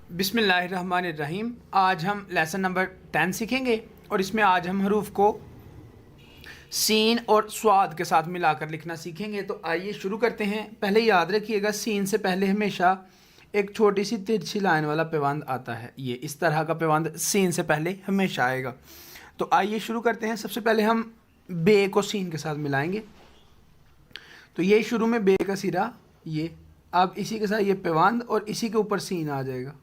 बिस्मिल्लाहिर्रहमानिर्रहीम। आज हम लेसन नंबर 10 सीखेंगे और इसमें आज हम हरूफ को सीन और स्वाद के साथ मिलाकर लिखना सीखेंगे। तो आइए शुरू करते हैं। पहले याद रखिएगा, सीन से पहले हमेशा एक छोटी सी तिरछी लाइन वाला पैबंद आता है। ये इस तरह का पैबंद सीन से पहले हमेशा आएगा। तो आइए शुरू करते हैं। सबसे पहले हम बे को सीन के साथ मिलाएंगे। तो ये शुरू में बे का सिरा, ये अब इसी के साथ ये पैबंद और इसी के ऊपर सीन आ जाएगा।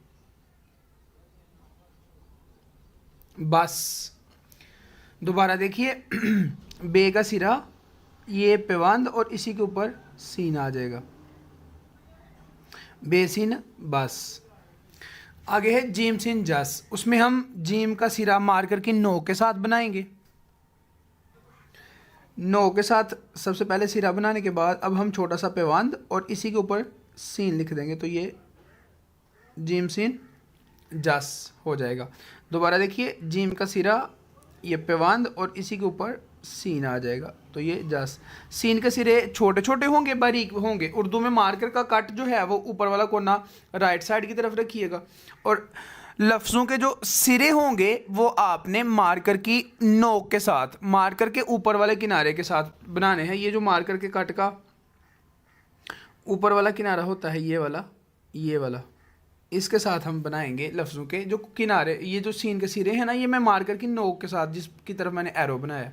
बस दोबारा देखिए, बे का सिरा, ये पैबंद और इसी के ऊपर सीन आ जाएगा। बेसिन बस। आगे है जीम सिन जस। उसमें हम जीम का सिरा मार्कर की नो के साथ बनाएंगे। नो के साथ सबसे पहले सिरा बनाने के बाद अब हम छोटा सा पैबंद और इसी के ऊपर सीन लिख देंगे। तो ये जीम सिन जस हो जाएगा। दोबारा देखिए, जीम का सिरा, ये पैबंद और इसी के ऊपर सीन आ जाएगा। तो ये जस। सीन के सिरे छोटे छोटे होंगे, बारीक होंगे। उर्दू में मार्कर का कट जो है वो ऊपर वाला कोना राइट साइड की तरफ रखिएगा और लफ्ज़ों के जो सिरे होंगे वो आपने मार्कर की नोक के साथ, मार्कर के ऊपर वाले किनारे के साथ बनाने हैं। ये जो मार्कर के कट का ऊपर वाला किनारा होता है, ये वाला, इसके साथ हम बनाएंगे लफ्ज़ों के जो किनारे। ये जो सीन के सिरे हैं ना, ये मैं मार्कर की नोक के साथ, जिसकी तरफ मैंने एरो बनाया,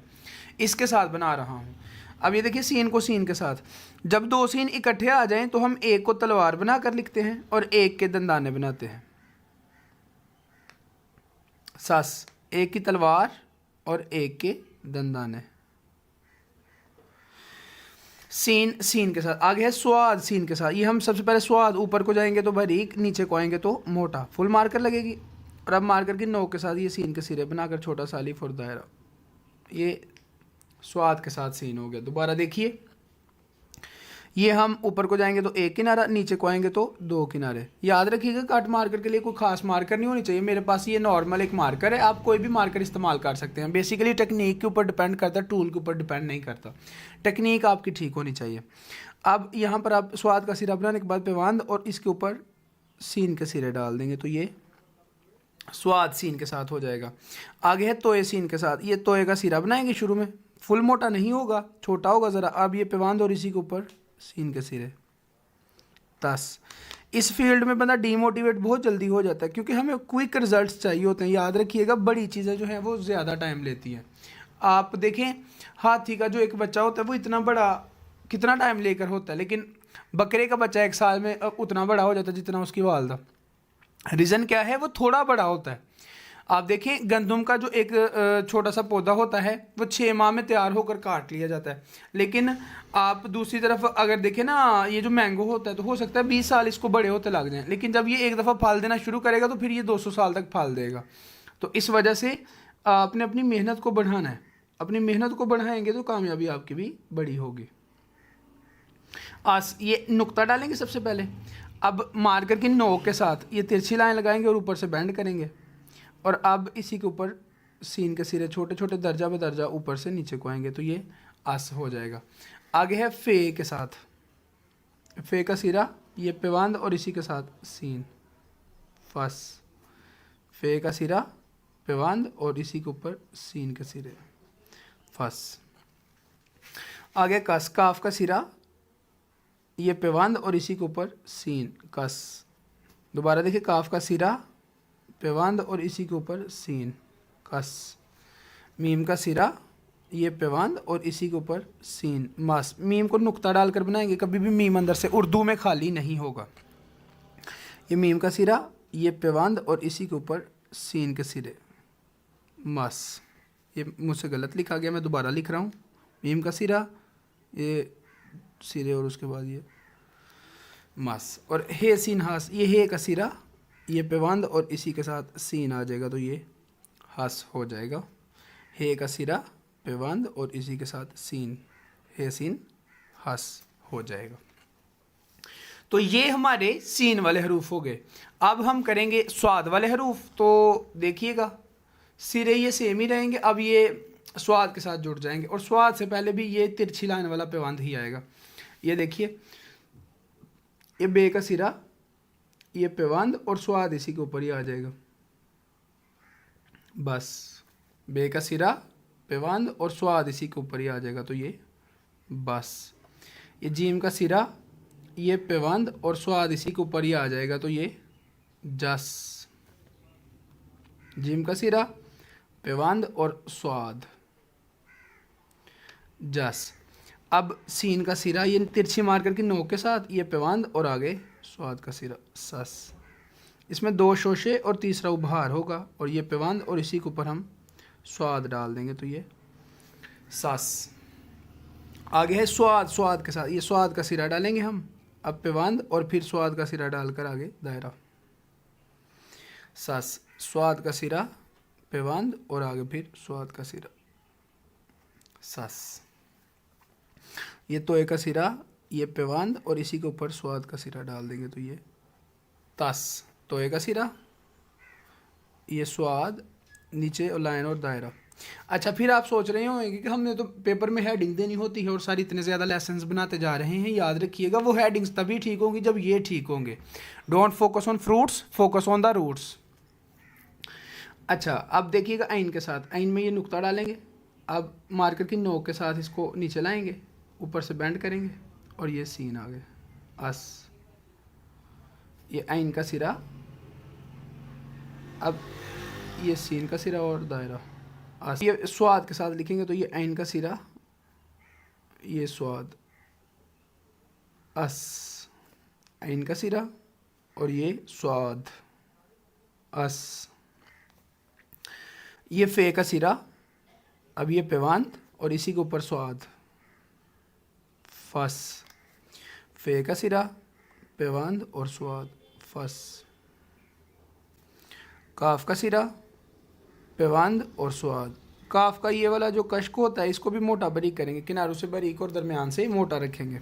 इसके साथ बना रहा हूँ। अब ये देखिए, सीन को सीन के साथ जब दो सीन इकट्ठे आ जाएं तो हम एक को तलवार बना कर लिखते हैं और एक के दंदाने बनाते हैं। सस, एक की तलवार और एक के दंदाने। सीन सीन के साथ। आगे है स्वाद सीन के साथ। ये हम सबसे पहले स्वाद, ऊपर को जाएंगे तो बारीक, नीचे को आएंगे तो मोटा, फुल मार्कर लगेगी। और अब मार्कर की नोक के साथ ये सीन के सिरे बनाकर छोटा सा अलीफ और दायरा। ये स्वाद के साथ सीन हो गया। दोबारा देखिए, ये हम ऊपर को जाएंगे तो एक किनारा, नीचे को आएंगे तो दो किनारे। याद रखिएगा, कट मार्कर के लिए कोई खास मार्कर नहीं होनी चाहिए। मेरे पास ये नॉर्मल एक मार्कर है, आप कोई भी मार्कर इस्तेमाल कर सकते हैं। बेसिकली टेक्निक के ऊपर डिपेंड करता है, टूल के ऊपर डिपेंड नहीं करता। टेक्निक आपकी ठीक होनी चाहिए। अब यहाँ पर आप स्वाद का सिरा बनाने के बाद पैबंद और इसके ऊपर सीन के सिरे डाल देंगे। तो ये स्वाद सीन के साथ हो जाएगा। आगे है तोए सीन के साथ। ये तोए का सिरा बनाएंगे शुरू में, फुल मोटा नहीं होगा, छोटा होगा ज़रा। अब ये पैबंद और इसी के ऊपर सीन के सिरे। तस। इस फील्ड में बंदा डीमोटिवेट बहुत जल्दी हो जाता है क्योंकि हमें क्विक रिजल्ट्स चाहिए होते हैं। याद रखिएगा, बड़ी चीज़ें जो हैं वो ज़्यादा टाइम लेती हैं। आप देखें, हाथी का जो एक बच्चा होता है वो इतना बड़ा कितना टाइम लेकर होता है, लेकिन बकरे का बच्चा 1 साल में उतना बड़ा हो जाता है जितना उसकी वालदा। रीज़न क्या है? वो थोड़ा बड़ा होता है। आप देखें, गंदम का जो एक छोटा सा पौधा होता है वो 6 माह में तैयार होकर काट लिया जाता है। लेकिन आप दूसरी तरफ अगर देखें ना, ये जो मैंगो होता है तो हो सकता है 20 साल इसको बड़े होते लग जाएं, लेकिन जब ये एक दफ़ा फल देना शुरू करेगा तो फिर ये 200 साल तक फल देगा। तो इस वजह से आपने अपनी मेहनत को बढ़ाना है। अपनी मेहनत को बढ़ाएंगे तो कामयाबी आपकी भी बड़ी होगी। ये नुक्ता डालेंगे सबसे पहले। अब मार्कर की नोक के साथ ये तिरछी लाइन लगाएंगे और ऊपर से बेंड करेंगे। और अब इसी के ऊपर सीन के सिरे छोटे छोटे दर्जा ब दर्जा ऊपर से नीचे को आएंगे। तो ये आस हो जाएगा। आगे है फे के साथ। फे का सिरा, ये पैबंद और इसी के साथ सीन। फस। फे का सिरा, पैबंद और इसी के ऊपर सीन के सिरे। फस। आगे कस। काफ का सिरा, ये पैबंद और इसी के ऊपर सीन। कस। दोबारा देखिए, काफ का सिरा, पैबंद और इसी के ऊपर सीन। कस। मीम का सिरा, ये पैबंद और इसी के ऊपर सीन। मस। मीम को नुक्ता डालकर बनाएंगे, कभी भी मीम अंदर से उर्दू में खाली नहीं होगा। ये मीम का सिरा, ये पैबंद और इसी के ऊपर सीन के सिरे। मस। ये मुझसे गलत लिखा गया, मैं दोबारा लिख रहा हूँ। मीम का सिरा, ये सिरे और उसके बाद ये मस। और हे सीन हस। ये हे का सिरा, ये पैबंद और इसी के साथ सीन आ जाएगा। तो ये हस हो जाएगा। हे का सिरा, पैबंद और इसी के साथ सीन। हे सीन हस हो जाएगा। तो ये हमारे सीन वाले हरूफ हो गए। अब हम करेंगे स्वाद वाले हरूफ। तो देखिएगा, सिरे ये सेम ही रहेंगे, अब ये स्वाद के साथ जुड़ जाएंगे। और स्वाद से पहले भी ये तिरछी लाइन वाला पैबंद ही आएगा। ये देखिए, ये बे का सिरा, ये पेवंद और स्वाद इसी के ऊपर ही आ जाएगा। बस बे का सिरा पेवंद और स्वाद इसी के ऊपर ही आ जाएगा, तो ये बस। ये जीम का सिरा ये पेवंद और स्वाद इसी के ऊपर ही आ जाएगा, तो ये जस। जीम का सिरा पेवंद और स्वाद जस। अब सीन का सिरा ये तिरछी मार्कर की नोक के साथ, ये पेवंद और आगे स्वाद का सिरा सस। इसमें दो शोशे और तीसरा उभार होगा, और ये पेवंद और इसी के ऊपर हम स्वाद डाल देंगे, तो ये सस। आगे है स्वाद, स्वाद के साथ ये स्वाद का सिरा डालेंगे हम। अब पेवंद और फिर स्वाद का सिरा डालकर आगे दायरा सस। स्वाद का सिरा पेवंद और आगे फिर स्वाद का सिरा सस। ये तोय का सिरा ये पेवंद और इसी के ऊपर स्वाद का सिरा डाल देंगे, तो ये तस। तोय का सिरा ये स्वाद नीचे और लाइन और दायरा। अच्छा, फिर आप सोच रहे होंगे कि हमने तो पेपर में हेडिंग देनी होती है और सारी इतने ज़्यादा लेसन्स बनाते जा रहे हैं। याद रखिएगा वो हेडिंग्स तभी ठीक होंगी जब ये ठीक होंगे। Don't focus on fruits, focus on the roots. अच्छा, अब देखिएगा आइन के साथ, आइन में ये नुक्ता डालेंगे। अब मार्कर की नोक के साथ इसको नीचे लाएंगे, ऊपर से बेंड करेंगे और ये सीन आ गए अस। ये आइन का सिरा, अब ये सीन का सिरा और दायरा अस। ये स्वाद के साथ लिखेंगे तो ये आइन का सिरा ये स्वाद अस। आइन का सिरा और ये स्वाद अस। ये फे का सिरा, अब ये पेवंद और इसी के ऊपर स्वाद फस। फे का सिरा पेवंद और स्वाद फस। काफ का सिरा पेवंद और स्वाद। काफ का ये वाला जो कश्क होता है इसको भी मोटा बारीक करेंगे, किनारों से बारीक और दरमियान से मोटा रखेंगे।